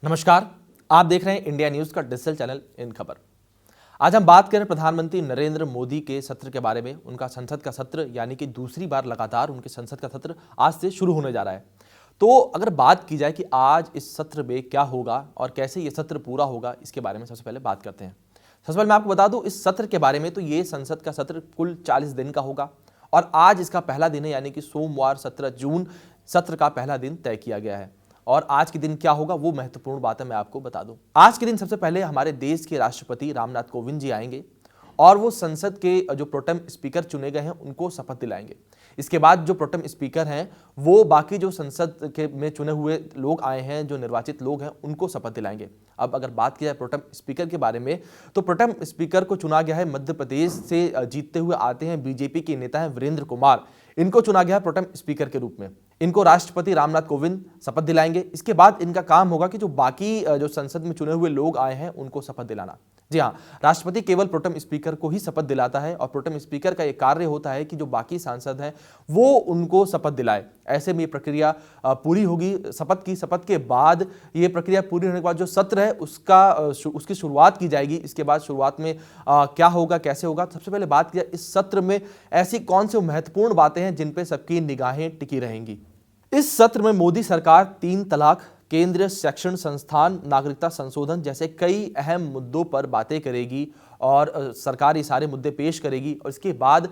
नमस्कार, आप देख रहे हैं इंडिया न्यूज का डिजिटल चैनल इन खबर। आज हम बात करें प्रधानमंत्री नरेंद्र मोदी के सत्र के बारे में। उनका संसद का सत्र यानी कि दूसरी बार लगातार उनके संसद का सत्र आज से शुरू होने जा रहा है। तो अगर बात की जाए कि आज इस सत्र में क्या होगा और कैसे ये सत्र पूरा होगा, इसके बारे में सबसे पहले बात करते हैं। सबसे पहले मैं आपको बता दूं इस सत्र के बारे में। तो ये संसद का सत्र कुल 40 दिन का होगा और आज इसका पहला दिन है, यानी कि सोमवार 17 जून सत्र का पहला दिन तय किया गया है। और आज के दिन क्या होगा वो महत्वपूर्ण बात है, मैं आपको बता दूं। आज के दिन सबसे पहले हमारे देश के राष्ट्रपति रामनाथ कोविंद जी आएंगे और वो संसद के जो प्रोटेम स्पीकर चुने गए हैं उनको शपथ दिलाएंगे। इसके बाद जो प्रोटेम स्पीकर हैं वो बाकी जो संसद के में चुने हुए लोग आए हैं, जो निर्वाचित लोग हैं, उनको शपथ दिलाएंगे। अब अगर बात की जाए प्रोटेम स्पीकर के बारे में, तो प्रोटेम स्पीकर को चुना गया है मध्य प्रदेश से जीतते हुए आते हैं बीजेपी के नेता हैं वीरेंद्र कुमार। इनको चुना गया है प्रोटेम स्पीकर के रूप में। इनको राष्ट्रपति रामनाथ कोविंद शपथ दिलाएंगे। इसके बाद इनका काम होगा कि जो बाकी जो संसद में चुने हुए लोग आए हैं उनको शपथ दिलाना। जी हाँ, राष्ट्रपति केवल प्रोटेम स्पीकर को ही शपथ दिलाता है और प्रोटेम स्पीकर का ये कार्य होता है कि जो बाकी सांसद हैं वो उनको शपथ दिलाए। ऐसे में ये प्रक्रिया पूरी होगी। शपथ के बाद ये प्रक्रिया पूरी होने के बाद जो सत्र है उसकी शुरुआत की जाएगी। इसके बाद शुरुआत में क्या होगा, कैसे होगा, सबसे पहले बात किया इस सत्र में ऐसी कौन सी महत्वपूर्ण बातें हैं जिन पे सबकी निगाहें टिकी रहेंगी। इस सत्र में मोदी सरकार 3 तलाक, केंद्रीय शिक्षण संस्थान, नागरिकता संशोधन जैसे कई अहम मुद्दों पर बातें करेगी और सरकार ये सारे मुद्दे पेश करेगी। और इसके बाद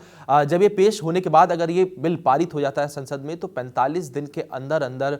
जब ये पेश होने के बाद अगर ये बिल पारित हो जाता है संसद में, तो 45 दिन के अंदर अंदर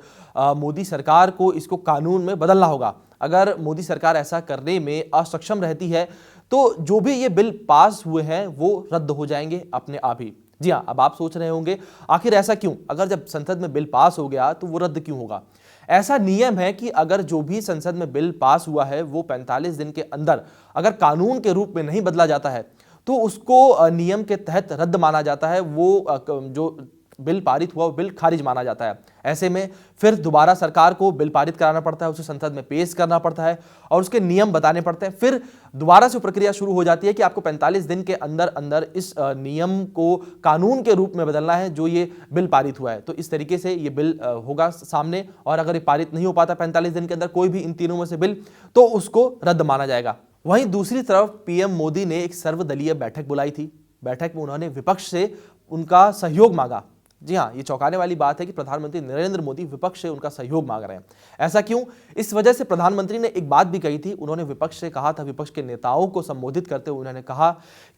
मोदी सरकार को इसको कानून में बदलना होगा। अगर मोदी सरकार ऐसा करने में असक्षम रहती है तो जो भी ये बिल पास हुए हैं वो रद्द हो जाएंगे अपने आप ही। जी हाँ, अब आप सोच रहे होंगे आखिर ऐसा क्यों? अगर जब संसद में बिल पास हो गया तो वो रद्द क्यों होगा? ऐसा नियम है कि अगर जो भी संसद में बिल पास हुआ है वो 45 दिन के अंदर अगर कानून के रूप में नहीं बदला जाता है तो उसको नियम के तहत रद्द माना जाता है। वो जो बिल पारित हुआ वो बिल खारिज माना जाता है। ऐसे में फिर दोबारा सरकार को बिल पारित कराना पड़ता है, उसे संसद में पेश करना पड़ता है और उसके नियम बताने पड़ते हैं। फिर दोबारा से प्रक्रिया शुरू हो जाती है कि आपको 45 दिन के अंदर अंदर इस नियम को कानून के रूप में बदलना है जो ये बिल पारित हुआ है। तो इस तरीके से ये बिल होगा सामने, और अगर ये पारित नहीं हो पाता 45 दिन के अंदर कोई भी इन तीनों में से बिल, तो उसको रद्द माना जाएगा। वहीं दूसरी तरफ पीएम मोदी ने एक सर्वदलीय बैठक बुलाई थी। बैठक में उन्होंने विपक्ष से उनका सहयोग मांगा। जी हाँ, ये चौंकाने वाली बात है कि प्रधानमंत्री नरेंद्र मोदी विपक्ष से उनका सहयोग मांग रहे हैं। ऐसा क्यों? इस वजह से प्रधानमंत्री ने एक बात भी कही थी। उन्होंने विपक्ष से कहा था, विपक्ष के नेताओं को संबोधित करते हुए उन्होंने कहा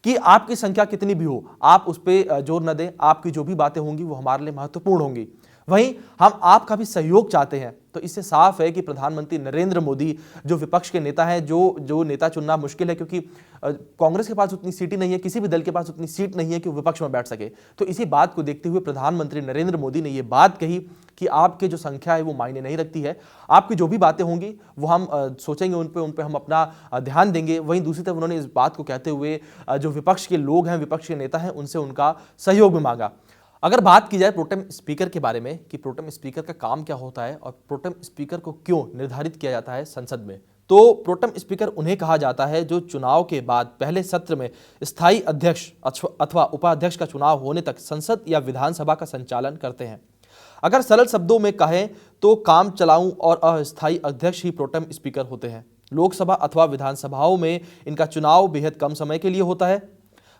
कि आपकी संख्या कितनी भी हो, आप उस पर जोर न दें, आपकी जो भी बातें होंगी वो हमारे लिए महत्वपूर्ण होंगी। वहीं हम आपका भी सहयोग चाहते हैं। तो इससे साफ है कि प्रधानमंत्री नरेंद्र मोदी जो विपक्ष के नेता हैं, जो नेता चुनना मुश्किल है, क्योंकि कांग्रेस के पास उतनी सीट ही नहीं है, किसी भी दल के पास उतनी सीट नहीं है कि वो विपक्ष में बैठ सके। तो इसी बात को देखते हुए प्रधानमंत्री नरेंद्र मोदी ने ये बात कही कि आपके जो संख्या है वो मायने नहीं रखती है, आपकी जो भी बातें होंगी वो हम सोचेंगे, उन पे हम अपना ध्यान देंगे। वहीं दूसरी तरफ उन्होंने इस बात को कहते हुए जो विपक्ष के लोग हैं, विपक्ष के नेता हैं, उनसे उनका सहयोग भी मांगा। अगर बात की जाए प्रोटेम स्पीकर के बारे में कि प्रोटेम स्पीकर का काम क्या होता है और प्रोटेम स्पीकर को क्यों निर्धारित किया जाता है संसद में, तो प्रोटेम स्पीकर उन्हें कहा जाता है जो चुनाव के बाद पहले सत्र में स्थायी अध्यक्ष अथवा उपाध्यक्ष का चुनाव होने तक संसद या विधानसभा का संचालन करते हैं। अगर सरल शब्दों में कहें तो काम चलाऊ और अस्थायी अध्यक्ष ही प्रोटेम स्पीकर होते हैं। लोकसभा अथवा विधानसभाओं में इनका चुनाव बेहद कम समय के लिए होता है।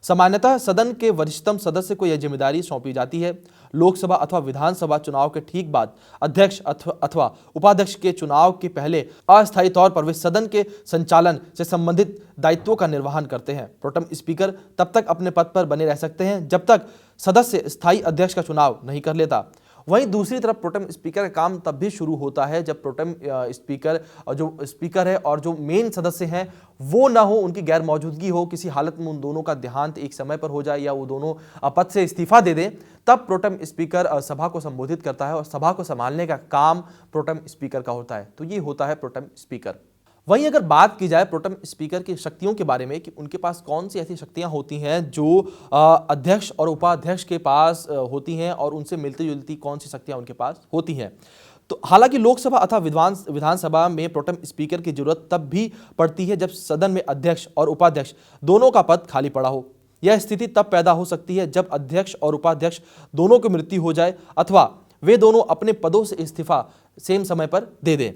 सामान्यतः सदन के वरिष्ठतम सदस्य को यह जिम्मेदारी सौंपी जाती है। लोकसभा अथवा विधानसभा चुनाव के ठीक बाद अध्यक्ष अथवा उपाध्यक्ष के चुनाव के पहले अस्थायी तौर पर वे सदन के संचालन से संबंधित दायित्वों का निर्वहन करते हैं। प्रोटेम स्पीकर तब तक अपने पद पर बने रह सकते हैं जब तक सदस्य स्थायी अध्यक्ष का चुनाव नहीं कर लेता। वहीं दूसरी तरफ प्रोटेम स्पीकर का काम तब भी शुरू होता है जब प्रोटेम स्पीकर जो स्पीकर है और जो मेन सदस्य हैं वो ना हो, उनकी गैर मौजूदगी हो, किसी हालत में उन दोनों का देहांत एक समय पर हो जाए या वो दोनों पद से इस्तीफा दे दें, तब प्रोटेम स्पीकर सभा को संबोधित करता है और सभा को संभालने का काम प्रोटेम स्पीकर का होता है। तो ये होता है प्रोटेम स्पीकर। वहीं अगर बात की जाए प्रोटेम स्पीकर की शक्तियों के बारे में कि उनके पास कौन सी ऐसी शक्तियां होती हैं जो अध्यक्ष और उपाध्यक्ष के पास होती हैं और उनसे मिलती जुलती कौन सी शक्तियां उनके पास होती हैं, तो हालांकि लोकसभा अथवा विधानसभा में प्रोटेम स्पीकर की जरूरत तब भी पड़ती है जब सदन में अध्यक्ष और उपाध्यक्ष दोनों का पद खाली पड़ा हो। यह स्थिति तब पैदा हो सकती है जब अध्यक्ष और उपाध्यक्ष दोनों की मृत्यु हो जाए अथवा वे दोनों अपने पदों से इस्तीफा सेम समय पर दे दें।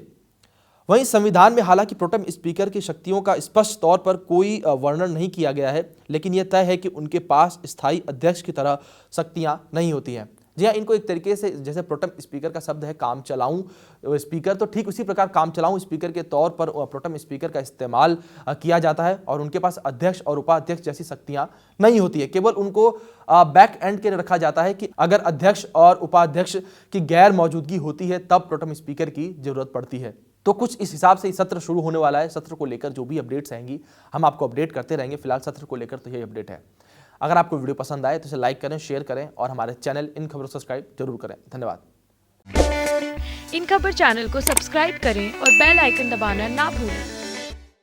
वहीं संविधान में हालांकि प्रोटेम स्पीकर की शक्तियों का स्पष्ट तौर पर कोई वर्णन नहीं किया गया है, लेकिन यह तय है कि उनके पास स्थायी अध्यक्ष की तरह शक्तियां नहीं होती हैं। जी हाँ, इनको एक तरीके से, जैसे प्रोटेम स्पीकर का शब्द है काम चलाऊं स्पीकर, तो ठीक उसी प्रकार काम चलाऊं स्पीकर के तौर पर प्रोटेम स्पीकर का इस्तेमाल किया जाता है और उनके पास अध्यक्ष और उपाध्यक्ष जैसी शक्तियां नहीं होती है। केवल उनको बैक एंड के लिए रखा जाता है कि अगर अध्यक्ष और उपाध्यक्ष की गैर मौजूदगी होती है तब प्रोटेम स्पीकर की जरूरत पड़ती है। तो कुछ इस हिसाब से सत्र शुरू होने वाला है। सत्र को लेकर जो भी अपडेट्स आएंगी हम आपको अपडेट करते रहेंगे। फिलहाल सत्र को लेकर तो यही अपडेट है। अगर आपको वीडियो पसंद आए तो इसे लाइक करें, शेयर करें और हमारे चैनल इन खबरों सब्सक्राइब जरूर करें। धन्यवाद। इन खबर चैनल को सब्सक्राइब करें और बेल आइकन दबाना ना भूलें।